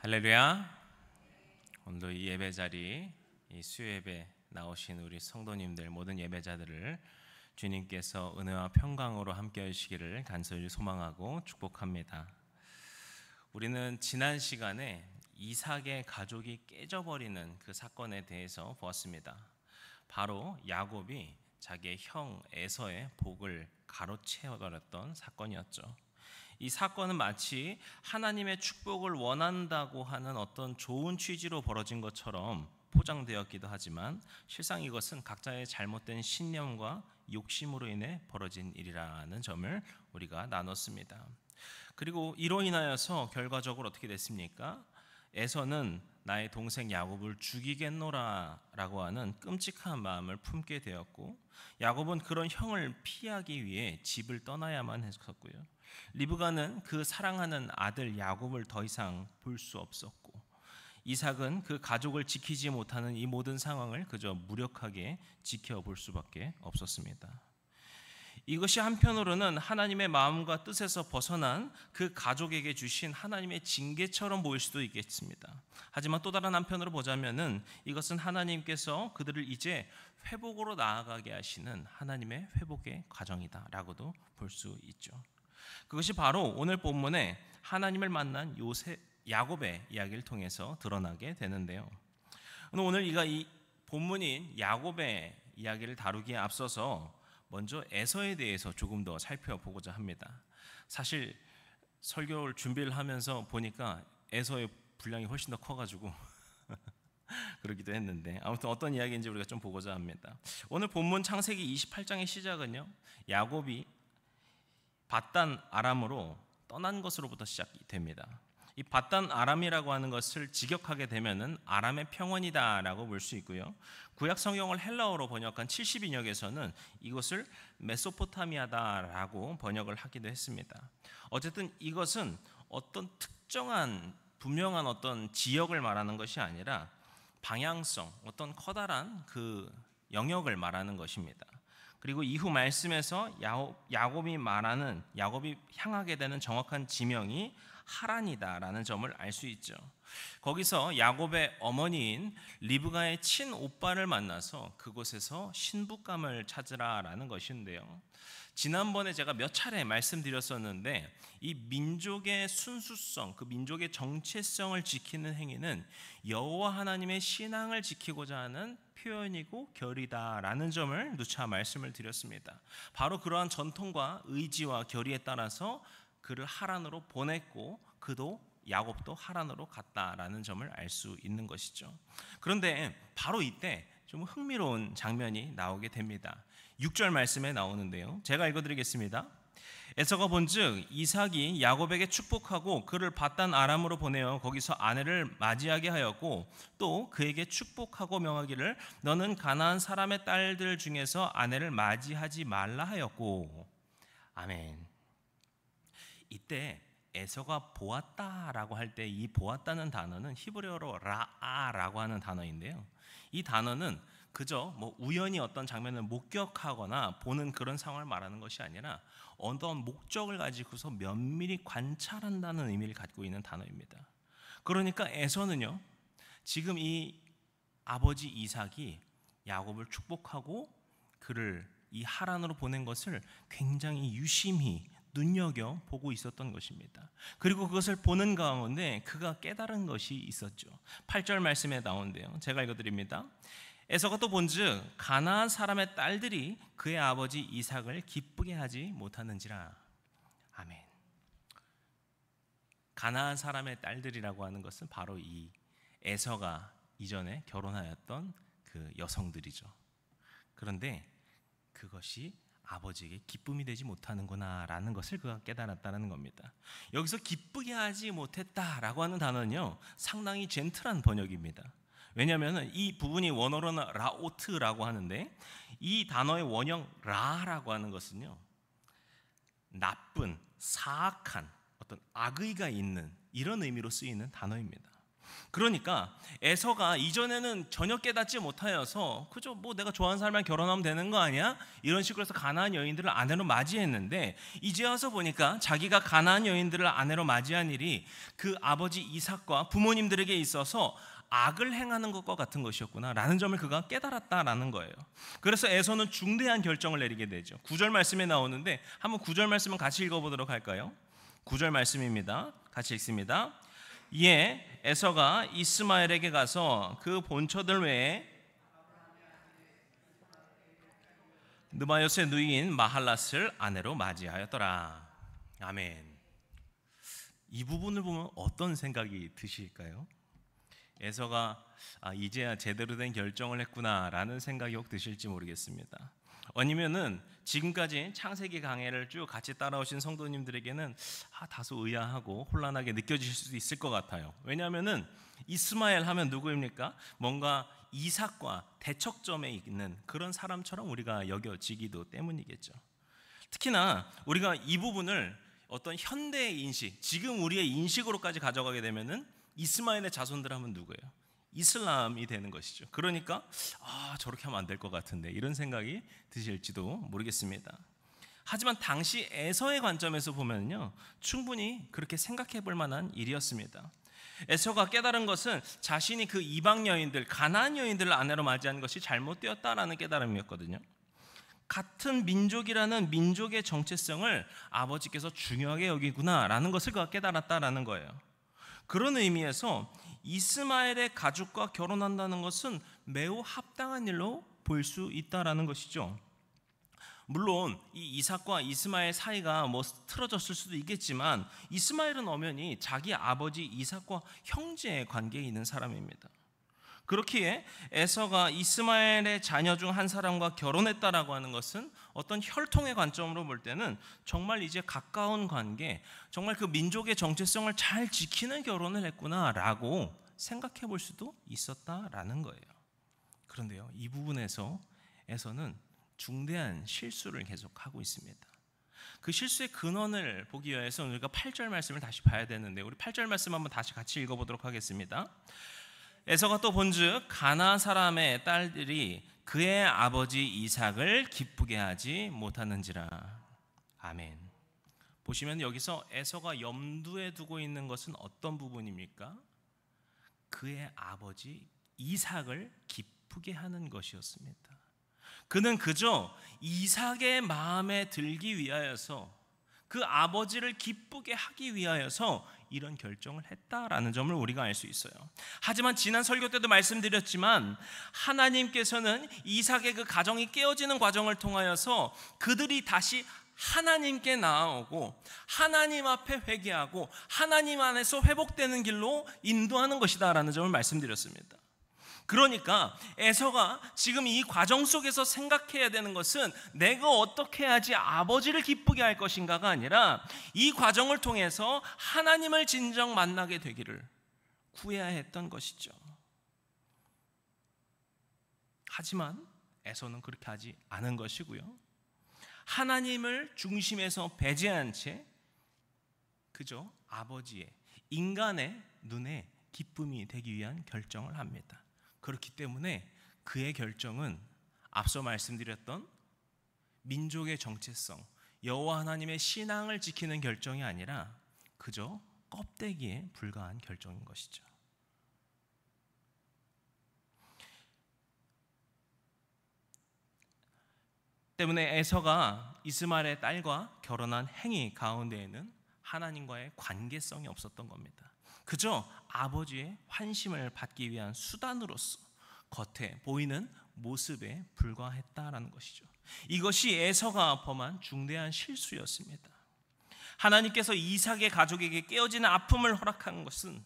할렐루야. 오늘도 이 예배 자리, 이 수요예배 나오신 우리 성도님들, 모든 예배자들을 주님께서 은혜와 평강으로 함께 하시기를 간절히 소망하고 축복합니다. 우리는 지난 시간에 이삭의 가족이 깨져버리는 그 사건에 대해서 보았습니다. 바로 야곱이 자기의 형 에서의 복을 가로채어버렸던 사건이었죠. 이 사건은 마치 하나님의 축복을 원한다고 하는 어떤 좋은 취지로 벌어진 것처럼 포장되었기도 하지만 실상 이것은 각자의 잘못된 신념과 욕심으로 인해 벌어진 일이라는 점을 우리가 나눴습니다. 그리고 이로 인하여서 결과적으로 어떻게 됐습니까? 에서는 나의 동생 야곱을 죽이겠노라 라고 하는 끔찍한 마음을 품게 되었고, 야곱은 그런 형을 피하기 위해 집을 떠나야만 했었고요, 리브가는 그 사랑하는 아들 야곱을 더 이상 볼 수 없었고, 이삭은 그 가족을 지키지 못하는 이 모든 상황을 그저 무력하게 지켜볼 수밖에 없었습니다. 이것이 한편으로는 하나님의 마음과 뜻에서 벗어난 그 가족에게 주신 하나님의 징계처럼 보일 수도 있겠습니다. 하지만 또 다른 한편으로 보자면은 이것은 하나님께서 그들을 이제 회복으로 나아가게 하시는 하나님의 회복의 과정이다라고도 볼 수 있죠. 그것이 바로 오늘 본문에 하나님을 만난 야곱의 이야기를 통해서 드러나게 되는데요. 오늘 이 본문인 야곱의 이야기를 다루기에 앞서서 먼저 에서에 대해서 조금 더 살펴보고자 합니다. 사실 설교를 준비를 하면서 보니까 에서의 분량이 훨씬 더 커가지고 그러기도 했는데, 아무튼 어떤 이야기인지 우리가 좀 보고자 합니다. 오늘 본문 창세기 28장의 시작은요, 야곱이 밧단 아람으로 떠난 것으로부터 시작이 됩니다. 이 밧단 아람이라고 하는 것을 직역하게 되면은 아람의 평원이다라고 볼 수 있고요, 구약 성경을 헬라어로 번역한 70인역에서는 이것을 메소포타미아다라고 번역을 하기도 했습니다. 어쨌든 이것은 어떤 특정한 분명한 어떤 지역을 말하는 것이 아니라 방향성, 어떤 커다란 그 영역을 말하는 것입니다. 그리고 이후 말씀에서 야곱이 향하게 되는 정확한 지명이 하란이다라는 점을 알 수 있죠. 거기서 야곱의 어머니인 리브가의 친오빠를 만나서 그곳에서 신부감을 찾으라라는 것인데요, 지난번에 제가 몇 차례 말씀드렸었는데 이 민족의 순수성, 그 민족의 정체성을 지키는 행위는 여호와 하나님의 신앙을 지키고자 하는 표현이고 결이다라는 점을 누차 말씀을 드렸습니다. 바로 그러한 전통과 의지와 결의에 따라서 그를 하란으로 보냈고 야곱도 하란으로 갔다라는 점을 알 수 있는 것이죠. 그런데 바로 이때 좀 흥미로운 장면이 나오게 됩니다. 6절 말씀에 나오는데요, 제가 읽어드리겠습니다. 에서가 본즉 이삭이 야곱에게 축복하고 그를 밧단 아람으로 보내어 거기서 아내를 맞이하게 하였고, 또 그에게 축복하고 명하기를 너는 가나안 사람의 딸들 중에서 아내를 맞이하지 말라 하였고. 아멘. 이때 에서가 보았다라고 할 때 이 보았다는 단어는 히브리어로 라아라고 하는 단어인데요, 이 단어는 그저 우연히 어떤 장면을 목격하거나 보는 그런 상황을 말하는 것이 아니라 어떤 목적을 가지고서 면밀히 관찰한다는 의미를 갖고 있는 단어입니다. 그러니까 에서는요, 지금 이 아버지 이삭이 야곱을 축복하고 그를 이 하란으로 보낸 것을 굉장히 유심히 눈여겨 보고 있었던 것입니다. 그리고 그것을 보는 가운데 그가 깨달은 것이 있었죠. 8절 말씀에 나오는데요, 제가 읽어드립니다. 에서가 또 본즉 가나안 사람의 딸들이 그의 아버지 이삭을 기쁘게 하지 못하는지라. 아멘. 가나안 사람의 딸들이라고 하는 것은 바로 이 에서가 이전에 결혼하였던 그 여성들이죠. 그런데 그것이 아버지에게 기쁨이 되지 못하는구나 라는 것을 그가 깨달았다는 겁니다. 여기서 기쁘게 하지 못했다라고 하는 단어는요, 상당히 젠틀한 번역입니다. 왜냐하면 이 부분이 원어로는 라오트라고 하는데, 이 단어의 원형 라라고 하는 것은요, 나쁜, 사악한, 어떤 악의가 있는 이런 의미로 쓰이는 단어입니다. 그러니까 에서가 이전에는 전혀 깨닫지 못하여서 그저 뭐 내가 좋아하는 사람이랑 결혼하면 되는 거 아니야? 이런 식으로 해서 가나안 여인들을 아내로 맞이했는데, 이제 와서 보니까 자기가 가나안 여인들을 아내로 맞이한 일이 그 아버지 이삭과 부모님들에게 있어서 악을 행하는 것과 같은 것이었구나 라는 점을 그가 깨달았다라는 거예요. 그래서 에서는 중대한 결정을 내리게 되죠. 9절 말씀에 나오는데 한번 9절 말씀은 같이 읽어보도록 할까요? 9절 말씀입니다. 같이 읽습니다. 이에 에서가 이스마엘에게 가서 그 본처들 외에 느바요스의 누이인 마할랏을 아내로 맞이하였더라. 아멘. 이 부분을 보면 어떤 생각이 드실까요? 에서가 이제야 제대로 된 결정을 했구나라는 생각이 혹 드실지 모르겠습니다. 아니면은 지금까지 창세기 강해를 쭉 같이 따라오신 성도님들에게는 다소 의아하고 혼란하게 느껴지실 수도 있을 것 같아요. 왜냐하면은 이스마엘 하면 누구입니까? 뭔가 이삭과 대척점에 있는 그런 사람처럼 우리가 여겨지기도 때문이겠죠. 특히나 우리가 이 부분을 어떤 현대의 인식, 지금 우리의 인식으로까지 가져가게 되면은 이스마엘의 자손들 하면 누구예요? 이슬람이 되는 것이죠. 그러니까 저렇게 하면 안 될 것 같은데 이런 생각이 드실지도 모르겠습니다. 하지만 당시 에서의 관점에서 보면요, 충분히 그렇게 생각해 볼 만한 일이었습니다. 에서가 깨달은 것은 자신이 그 이방 여인들, 가나안 여인들을 아내로 맞이한 것이 잘못되었다라는 깨달음이었거든요. 같은 민족이라는 민족의 정체성을 아버지께서 중요하게 여기구나라는 것을 그가 깨달았다라는 거예요. 그런 의미에서 이스마엘의 가족과 결혼한다는 것은 매우 합당한 일로 볼 수 있다라는 것이죠. 물론 이 이삭과 이스마엘 사이가 뭐 틀어졌을 수도 있겠지만 이스마엘은 엄연히 자기 아버지 이삭과 형제의 관계에 있는 사람입니다. 그렇기에 에서가 이스마엘의 자녀 중 한 사람과 결혼했다라고 하는 것은 어떤 혈통의 관점으로 볼 때는 정말 이제 가까운 관계, 정말 그 민족의 정체성을 잘 지키는 결혼을 했구나라고 생각해 볼 수도 있었다라는 거예요. 그런데요, 이 부분에서 에서는 중대한 실수를 계속하고 있습니다. 그 실수의 근원을 보기 위해서 우리가 8절 말씀을 다시 봐야 되는데, 우리 8절 말씀 한번 다시 같이 읽어보도록 하겠습니다. 에서가 또 본즉 가나안 사람의 딸들이 그의 아버지 이삭을 기쁘게 하지 못하는지라. 아멘. 보시면 여기서 에서가 염두에 두고 있는 것은 어떤 부분입니까? 그의 아버지 이삭을 기쁘게 하는 것이었습니다. 그는 그저 이삭의 마음에 들기 위하여서, 그 아버지를 기쁘게 하기 위하여서 이런 결정을 했다라는 점을 우리가 알 수 있어요. 하지만 지난 설교 때도 말씀드렸지만 하나님께서는 이삭의 그 가정이 깨어지는 과정을 통하여서 그들이 다시 하나님께 나아오고 하나님 앞에 회개하고 하나님 안에서 회복되는 길로 인도하는 것이다라는 점을 말씀드렸습니다. 그러니까 에서가 지금 이 과정 속에서 생각해야 되는 것은 내가 어떻게 해야지 아버지를 기쁘게 할 것인가가 아니라 이 과정을 통해서 하나님을 진정 만나게 되기를 구해야 했던 것이죠. 하지만 에서는 그렇게 하지 않은 것이고요, 하나님을 중심에서 배제한 채 그저 아버지의, 인간의 눈에 기쁨이 되기 위한 결정을 합니다. 그렇기 때문에 그의 결정은 앞서 말씀드렸던 민족의 정체성, 여호와 하나님의 신앙을 지키는 결정이 아니라 그저 껍데기에 불과한 결정인 것이죠. 때문에 에서가 이스마엘의 딸과 결혼한 행위 가운데에는 하나님과의 관계성이 없었던 겁니다. 그저 아버지의 환심을 받기 위한 수단으로서 겉에 보이는 모습에 불과했다라는 것이죠. 이것이 에서가 범한 중대한 실수였습니다. 하나님께서 이삭의 가족에게 깨어지는 아픔을 허락한 것은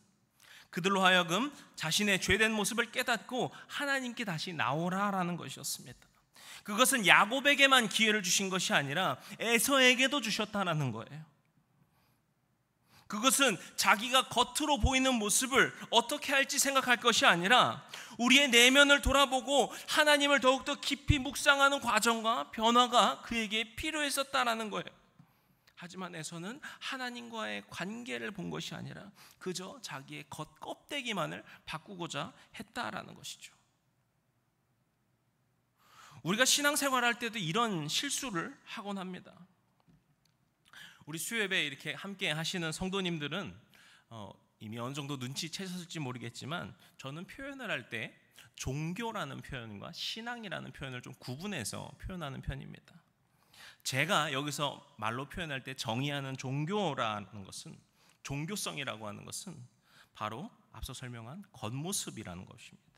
그들로 하여금 자신의 죄된 모습을 깨닫고 하나님께 다시 나오라라는 것이었습니다. 그것은 야곱에게만 기회를 주신 것이 아니라 에서에게도 주셨다라는 거예요. 그것은 자기가 겉으로 보이는 모습을 어떻게 할지 생각할 것이 아니라 우리의 내면을 돌아보고 하나님을 더욱더 깊이 묵상하는 과정과 변화가 그에게 필요했었다라는 거예요. 하지만 에서는 하나님과의 관계를 본 것이 아니라 그저 자기의 겉껍데기만을 바꾸고자 했다라는 것이죠. 우리가 신앙생활할 때도 이런 실수를 하곤 합니다. 우리 수요예배 이렇게 함께 하시는 성도님들은 이미 어느 정도 눈치채셨을지 모르겠지만 저는 표현을 할 때 종교라는 표현과 신앙이라는 표현을 좀 구분해서 표현하는 편입니다. 제가 여기서 말로 표현할 때 정의하는 종교라는 것은, 종교성이라고 하는 것은 바로 앞서 설명한 겉모습이라는 것입니다.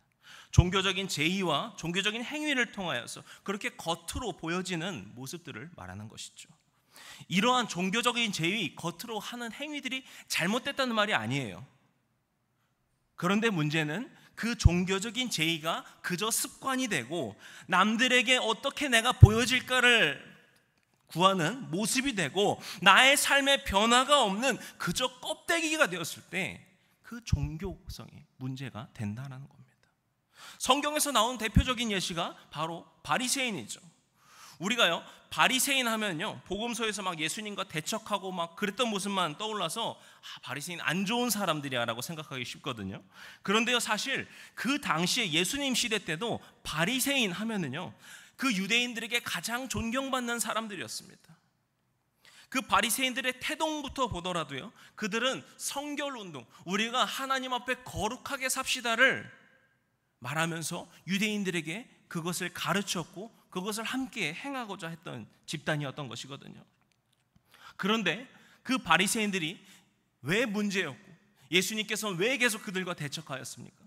종교적인 제의와 종교적인 행위를 통하여서 그렇게 겉으로 보여지는 모습들을 말하는 것이죠. 이러한 종교적인 제의, 겉으로 하는 행위들이 잘못됐다는 말이 아니에요. 그런데 문제는 그 종교적인 제의가 그저 습관이 되고 남들에게 어떻게 내가 보여질까를 구하는 모습이 되고 나의 삶의 변화가 없는 그저 껍데기가 되었을 때 그 종교성이 문제가 된다는 겁니다. 성경에서 나온 대표적인 예시가 바로 바리새인이죠. 우리가요, 바리새인 하면요, 복음서에서 막 예수님과 대척하고 막 그랬던 모습만 떠올라서 바리새인 안 좋은 사람들이야라고 생각하기 쉽거든요. 그런데요, 사실 그 당시에 예수님 시대 때도 바리새인 하면은요, 그 유대인들에게 가장 존경받는 사람들이었습니다. 그 바리새인들의 태동부터 보더라도요, 그들은 성결운동, 우리가 하나님 앞에 거룩하게 삽시다를 말하면서 유대인들에게 그것을 가르쳤고 그것을 함께 행하고자 했던 집단이었던 것이거든요. 그런데 그 바리새인들이 왜 문제였고 예수님께서는 왜 계속 그들과 대척하였습니까?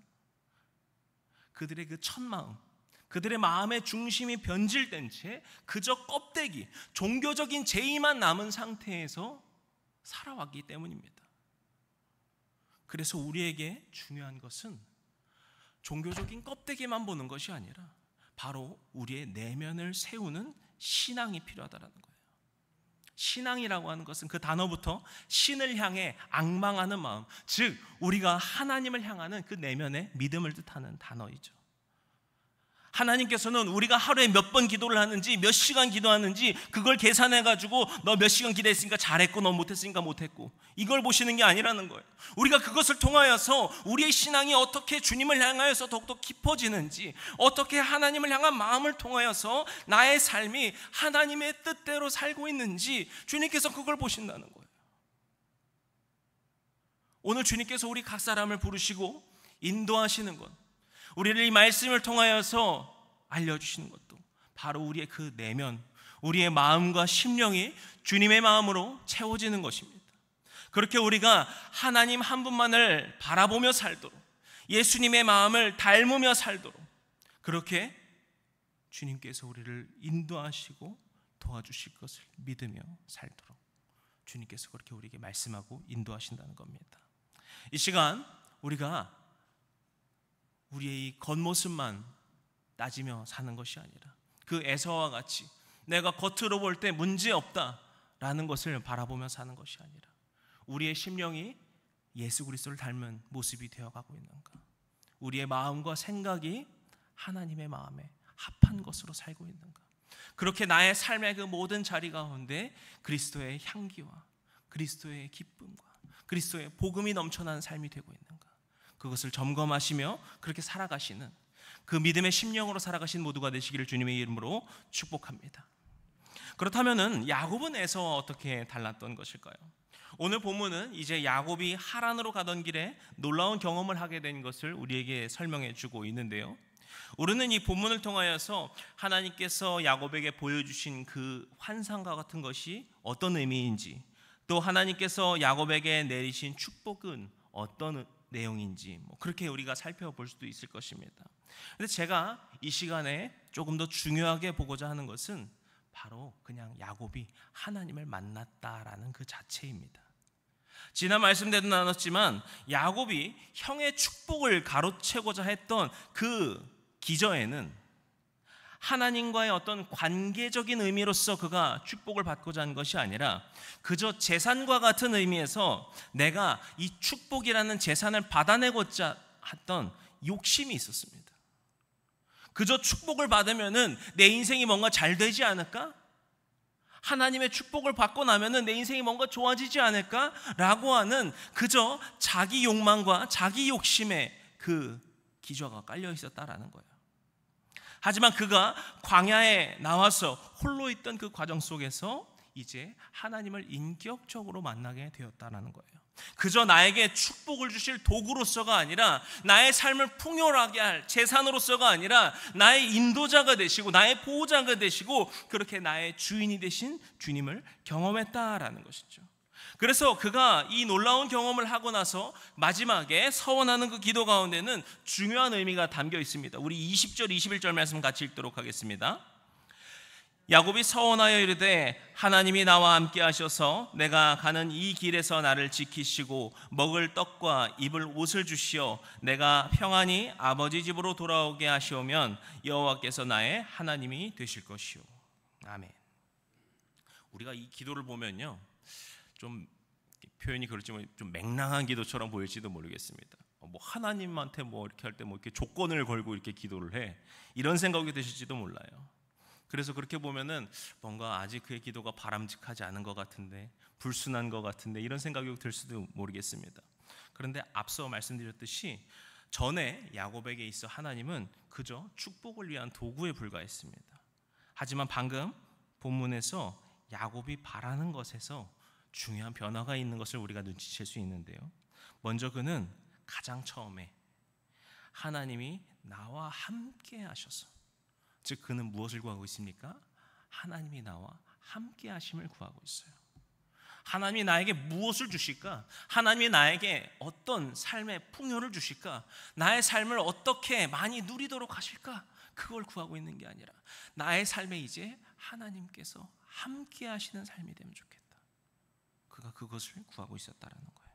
그들의 그 첫마음, 그들의 마음의 중심이 변질된 채 그저 껍데기, 종교적인 제의만 남은 상태에서 살아왔기 때문입니다. 그래서 우리에게 중요한 것은 종교적인 껍데기만 보는 것이 아니라 바로 우리의 내면을 세우는 신앙이 필요하다는 거예요. 신앙이라고 하는 것은 그 단어부터 신을 향해 앙망하는 마음, 즉 우리가 하나님을 향하는 그 내면의 믿음을 뜻하는 단어이죠. 하나님께서는 우리가 하루에 몇 번 기도를 하는지, 몇 시간 기도하는지 그걸 계산해가지고 너 몇 시간 기도했으니까 잘했고 너 못했으니까 못했고 이걸 보시는 게 아니라는 거예요. 우리가 그것을 통하여서 우리의 신앙이 어떻게 주님을 향하여서 더욱더 깊어지는지, 어떻게 하나님을 향한 마음을 통하여서 나의 삶이 하나님의 뜻대로 살고 있는지 주님께서 그걸 보신다는 거예요. 오늘 주님께서 우리 각 사람을 부르시고 인도하시는 것, 우리를 이 말씀을 통하여서 알려주시는 것도 바로 우리의 그 내면, 우리의 마음과 심령이 주님의 마음으로 채워지는 것입니다. 그렇게 우리가 하나님 한 분만을 바라보며 살도록, 예수님의 마음을 닮으며 살도록, 그렇게 주님께서 우리를 인도하시고 도와주실 것을 믿으며 살도록 주님께서 그렇게 우리에게 말씀하고 인도하신다는 겁니다. 이 시간 우리가 우리의 이 겉모습만 따지며 사는 것이 아니라 그 에서와 같이 내가 겉으로 볼 때 문제없다라는 것을 바라보며 사는 것이 아니라 우리의 심령이 예수 그리스도를 닮은 모습이 되어가고 있는가, 우리의 마음과 생각이 하나님의 마음에 합한 것으로 살고 있는가, 그렇게 나의 삶의 그 모든 자리 가운데 그리스도의 향기와 그리스도의 기쁨과 그리스도의 복음이 넘쳐나는 삶이 되고 있는가, 그것을 점검하시며 그렇게 살아가시는 그 믿음의 심령으로 살아가신 모두가 되시기를 주님의 이름으로 축복합니다. 그렇다면은 야곱은 에서와 어떻게 달랐던 것일까요? 오늘 본문은 이제 야곱이 하란으로 가던 길에 놀라운 경험을 하게 된 것을 우리에게 설명해 주고 있는데요, 우리는 이 본문을 통하여서 하나님께서 야곱에게 보여주신 그 환상과 같은 것이 어떤 의미인지, 또 하나님께서 야곱에게 내리신 축복은 어떤 내용인지 그렇게 우리가 살펴볼 수도 있을 것입니다. 그런데 제가 이 시간에 조금 더 중요하게 보고자 하는 것은 바로 그냥 야곱이 하나님을 만났다라는 그 자체입니다. 지난 말씀 때도 나눴지만 야곱이 형의 축복을 가로채고자 했던 그 기저에는 하나님과의 어떤 관계적인 의미로서 그가 축복을 받고자 한 것이 아니라 그저 재산과 같은 의미에서 내가 이 축복이라는 재산을 받아내고자 했던 욕심이 있었습니다. 그저 축복을 받으면은 내 인생이 뭔가 잘 되지 않을까? 하나님의 축복을 받고 나면은 내 인생이 뭔가 좋아지지 않을까라고 하는 그저 자기 욕망과 자기 욕심에 그 기저가 깔려 있었다라는 거예요. 하지만 그가 광야에 나와서 홀로 있던 그 과정 속에서 이제 하나님을 인격적으로 만나게 되었다라는 거예요. 그저 나에게 축복을 주실 도구로서가 아니라, 나의 삶을 풍요하게 할 재산으로서가 아니라, 나의 인도자가 되시고 나의 보호자가 되시고 그렇게 나의 주인이 되신 주님을 경험했다라는 것이죠. 그래서 그가 이 놀라운 경험을 하고 나서 마지막에 서원하는 그 기도 가운데는 중요한 의미가 담겨 있습니다. 우리 20절 21절 말씀 같이 읽도록 하겠습니다. 야곱이 서원하여 이르되 하나님이 나와 함께 하셔서 내가 가는 이 길에서 나를 지키시고 먹을 떡과 입을 옷을 주시어 내가 평안히 아버지 집으로 돌아오게 하시오면 여호와께서 나의 하나님이 되실 것이요. 아멘. 우리가 이 기도를 보면요, 좀 표현이 그렇지만 좀 맹랑한 기도처럼 보일지도 모르겠습니다. 뭐 하나님한테 뭐 이렇게 할 때 뭐 이렇게 조건을 걸고 이렇게 기도를 해, 이런 생각이 드실지도 몰라요. 그래서 그렇게 보면은 뭔가 아직 그의 기도가 바람직하지 않은 것 같은데, 불순한 것 같은데, 이런 생각이 들 수도 모르겠습니다. 그런데 앞서 말씀드렸듯이 전에 야곱에게 있어 하나님은 그저 축복을 위한 도구에 불과했습니다. 하지만 방금 본문에서 야곱이 바라는 것에서 중요한 변화가 있는 것을 우리가 눈치챌 수 있는데요, 먼저 그는 가장 처음에 하나님이 나와 함께 하셔서, 즉 그는 무엇을 구하고 있습니까? 하나님이 나와 함께 하심을 구하고 있어요. 하나님이 나에게 무엇을 주실까? 하나님이 나에게 어떤 삶의 풍요를 주실까? 나의 삶을 어떻게 많이 누리도록 하실까? 그걸 구하고 있는 게 아니라 나의 삶에 이제 하나님께서 함께 하시는 삶이 되면 좋겠다. 그가 그것을 구하고 있었다라는 거예요.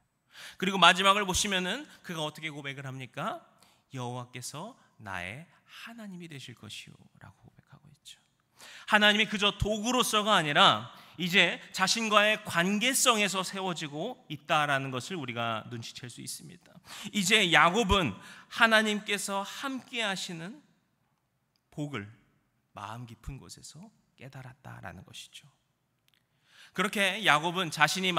그리고 마지막을 보시면은 그가 어떻게 고백을 합니까? 여호와께서 나의 하나님이 되실 것이요 라고 고백하고 있죠. 하나님이 그저 도구로서가 아니라 이제 자신과의 관계성에서 세워지고 있다라는 것을 우리가 눈치챌 수 있습니다. 이제 야곱은 하나님께서 함께 하시는 복을 마음 깊은 곳에서 깨달았다라는 것이죠. 그렇게 야곱은 자신이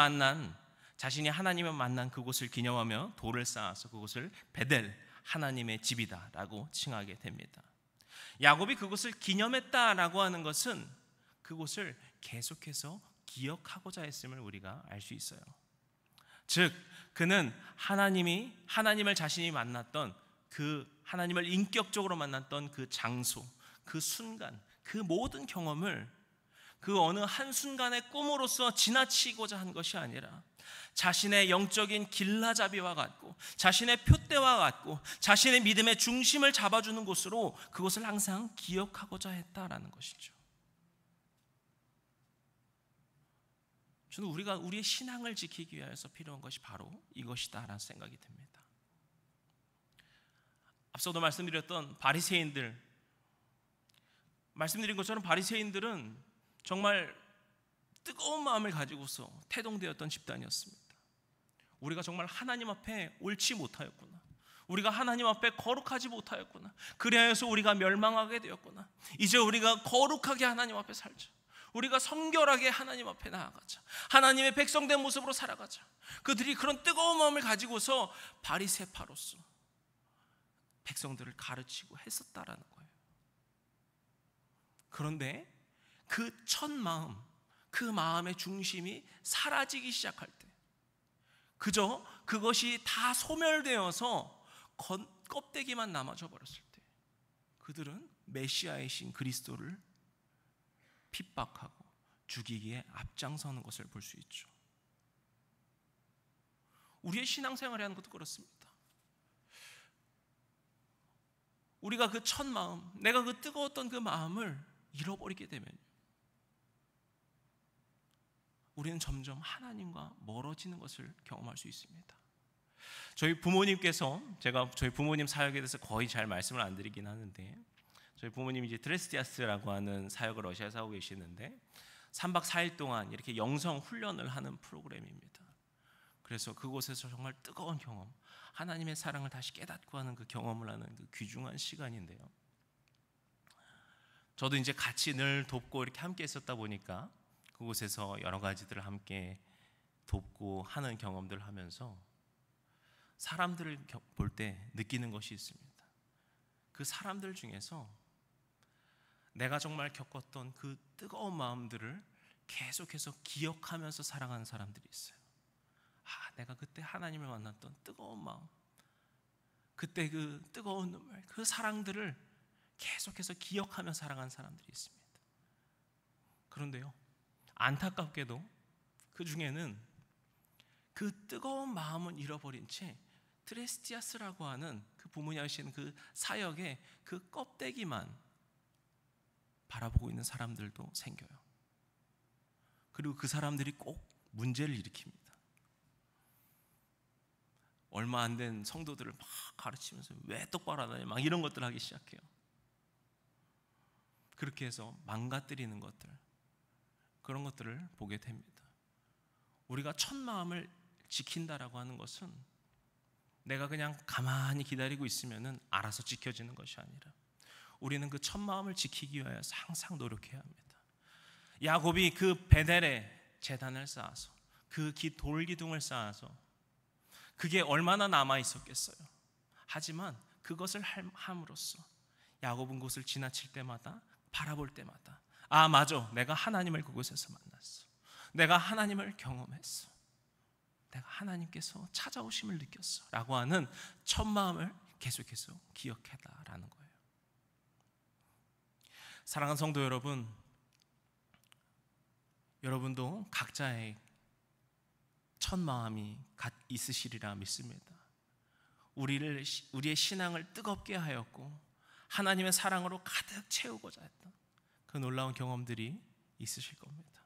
하나님을 만난 그곳을 기념하며 돌을 쌓아서 그곳을 베델, 하나님의 집이다라고 칭하게 됩니다. 야곱이 그것을 기념했다라고 하는 것은 그곳을 계속해서 기억하고자 했음을 우리가 알 수 있어요. 즉 그는 하나님을 자신이 만났던 그 하나님을 인격적으로 만났던 그 장소, 그 순간, 그 모든 경험을 그 어느 한순간의 꿈으로서 지나치고자 한 것이 아니라 자신의 영적인 길라잡이와 같고 자신의 표대와 같고 자신의 믿음의 중심을 잡아주는 곳으로 그것을 항상 기억하고자 했다라는 것이죠. 저는 우리가 우리의 신앙을 지키기 위해서 필요한 것이 바로 이것이다라는 생각이 듭니다. 앞서도 말씀드렸던 바리새인들, 말씀드린 것처럼 바리새인들은 정말 뜨거운 마음을 가지고서 태동되었던 집단이었습니다. 우리가 정말 하나님 앞에 옳지 못하였구나, 우리가 하나님 앞에 거룩하지 못하였구나, 그래서 우리가 멸망하게 되었구나, 이제 우리가 거룩하게 하나님 앞에 살자, 우리가 성결하게 하나님 앞에 나아가자, 하나님의 백성된 모습으로 살아가자. 그들이 그런 뜨거운 마음을 가지고서 바리새파로서 백성들을 가르치고 했었다라는 거예요. 그런데 그 첫 마음, 그 마음의 중심이 사라지기 시작할 때, 그저 그것이 다 소멸되어서 껍데기만 남아져 버렸을 때, 그들은 메시아이신 그리스도를 핍박하고 죽이기에 앞장서는 것을 볼 수 있죠. 우리의 신앙생활이 하는 것도 그렇습니다. 우리가 그 첫 마음, 내가 그 뜨거웠던 그 마음을 잃어버리게 되면 우리는 점점 하나님과 멀어지는 것을 경험할 수 있습니다. 저희 부모님께서, 제가 저희 부모님 사역에 대해서 거의 잘 말씀을 안 드리긴 하는데, 저희 부모님이 이제 드레스티아스라고 하는 사역을 러시아에서 하고 계시는데 3박 4일 동안 이렇게 영성 훈련을 하는 프로그램입니다. 그래서 그곳에서 정말 뜨거운 경험, 하나님의 사랑을 다시 깨닫고 하는 그 경험을 하는 그 귀중한 시간인데요, 저도 이제 같이 늘 돕고 이렇게 함께 했었다 보니까 그곳에서 여러 가지들을 함께 돕고 하는 경험들을 하면서 사람들을 볼 때 느끼는 것이 있습니다. 그 사람들 중에서 내가 정말 겪었던 그 뜨거운 마음들을 계속해서 기억하면서 살아가는 사람들이 있어요. 내가 그때 하나님을 만났던 뜨거운 마음, 그때 그 뜨거운 눈물, 그 사랑들을 계속해서 기억하며 살아가는 사람들이 있습니다. 그런데요, 안타깝게도 그 중에는 그 뜨거운 마음은 잃어버린 채 트레스티아스라고 하는 그 부모님 하신 그 사역의 그 껍데기만 바라보고 있는 사람들도 생겨요. 그리고 그 사람들이 꼭 문제를 일으킵니다. 얼마 안 된 성도들을 막 가르치면서 왜 똑바로 안 하냐 막 이런 것들 하기 시작해요. 그렇게 해서 망가뜨리는 것들, 그런 것들을 보게 됩니다. 우리가 첫 마음을 지킨다라고 하는 것은 내가 그냥 가만히 기다리고 있으면 알아서 지켜지는 것이 아니라 우리는 그 첫 마음을 지키기 위해서 항상 노력해야 합니다. 야곱이 그 베델에 제단을 쌓아서 그 돌기둥을 쌓아서 그게 얼마나 남아 있었겠어요. 하지만 그것을 함으로써 야곱은 그곳을 지나칠 때마다 바라볼 때마다 맞아, 내가 하나님을 그곳에서 만났어. 내가 하나님을 경험했어. 내가 하나님께서 찾아오심을 느꼈어 라고 하는 첫 마음을 계속해서 기억해달라는 거예요. 사랑하는 성도 여러분, 여러분도 각자의 첫 마음이 있으시리라 믿습니다. 우리의 신앙을 뜨겁게 하였고 하나님의 사랑으로 가득 채우고자 했던 그 놀라운 경험들이 있으실 겁니다.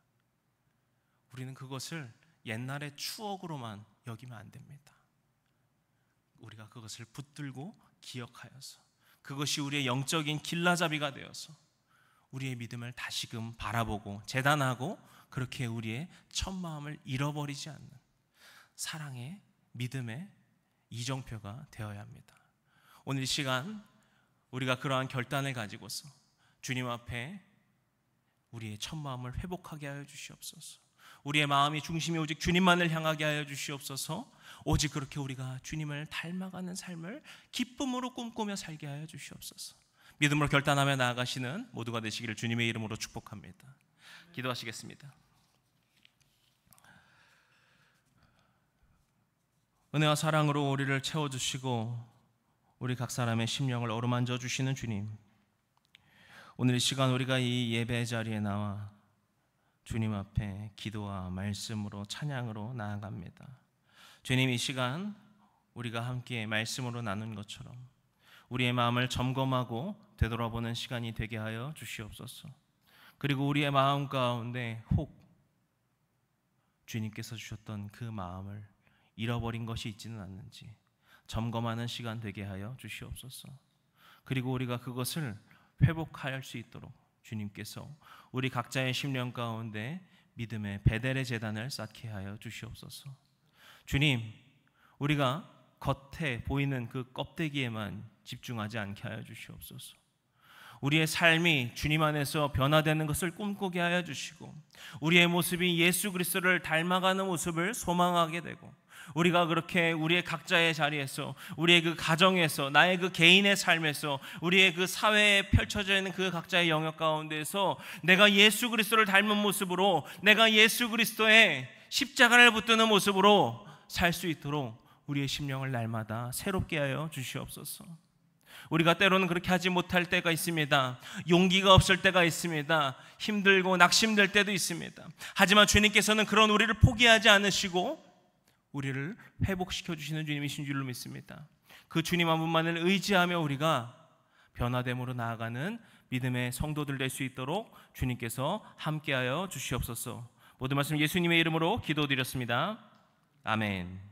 우리는 그것을 옛날의 추억으로만 여기면 안 됩니다. 우리가 그것을 붙들고 기억하여서 그것이 우리의 영적인 길라잡이가 되어서 우리의 믿음을 다시금 바라보고 재단하고 그렇게 우리의 첫 마음을 잃어버리지 않는 사랑의 믿음의 이정표가 되어야 합니다. 오늘 이 시간 우리가 그러한 결단을 가지고서 주님 앞에 우리의 첫 마음을 회복하게 하여 주시옵소서. 우리의 마음이 중심이 오직 주님만을 향하게 하여 주시옵소서. 오직 그렇게 우리가 주님을 닮아가는 삶을 기쁨으로 꿈꾸며 살게 하여 주시옵소서. 믿음으로 결단하며 나아가시는 모두가 되시기를 주님의 이름으로 축복합니다. 기도하시겠습니다. 은혜와 사랑으로 우리를 채워주시고 우리 각 사람의 심령을 어루만져 주시는 주님, 오늘 이 시간 우리가 이 예배 자리에 나와 주님 앞에 기도와 말씀으로 찬양으로 나아갑니다. 주님, 이 시간 우리가 함께 말씀으로 나눈 것처럼 우리의 마음을 점검하고 되돌아보는 시간이 되게 하여 주시옵소서. 그리고 우리의 마음 가운데 혹 주님께서 주셨던 그 마음을 잃어버린 것이 있지는 않는지 점검하는 시간 되게 하여 주시옵소서. 그리고 우리가 그것을 회복할 수 있도록 주님께서 우리 각자의 심령 가운데 믿음의 베델의 제단을 쌓게 하여 주시옵소서. 주님, 우리가 겉에 보이는 그 껍데기에만 집중하지 않게 하여 주시옵소서. 우리의 삶이 주님 안에서 변화되는 것을 꿈꾸게 하여 주시고 우리의 모습이 예수 그리스도를 닮아가는 모습을 소망하게 되고 우리가 그렇게 우리의 각자의 자리에서 우리의 그 가정에서 나의 그 개인의 삶에서 우리의 그 사회에 펼쳐져 있는 그 각자의 영역 가운데서 내가 예수 그리스도를 닮은 모습으로 내가 예수 그리스도의 십자가를 붙드는 모습으로 살 수 있도록 우리의 심령을 날마다 새롭게 하여 주시옵소서. 우리가 때로는 그렇게 하지 못할 때가 있습니다. 용기가 없을 때가 있습니다. 힘들고 낙심될 때도 있습니다. 하지만 주님께서는 그런 우리를 포기하지 않으시고 우리를 회복시켜 주시는 주님이신 줄로 믿습니다. 그 주님 한 분만을 의지하며 우리가 변화됨으로 나아가는 믿음의 성도들 될 수 있도록 주님께서 함께하여 주시옵소서. 모든 말씀 예수님의 이름으로 기도드렸습니다. 아멘.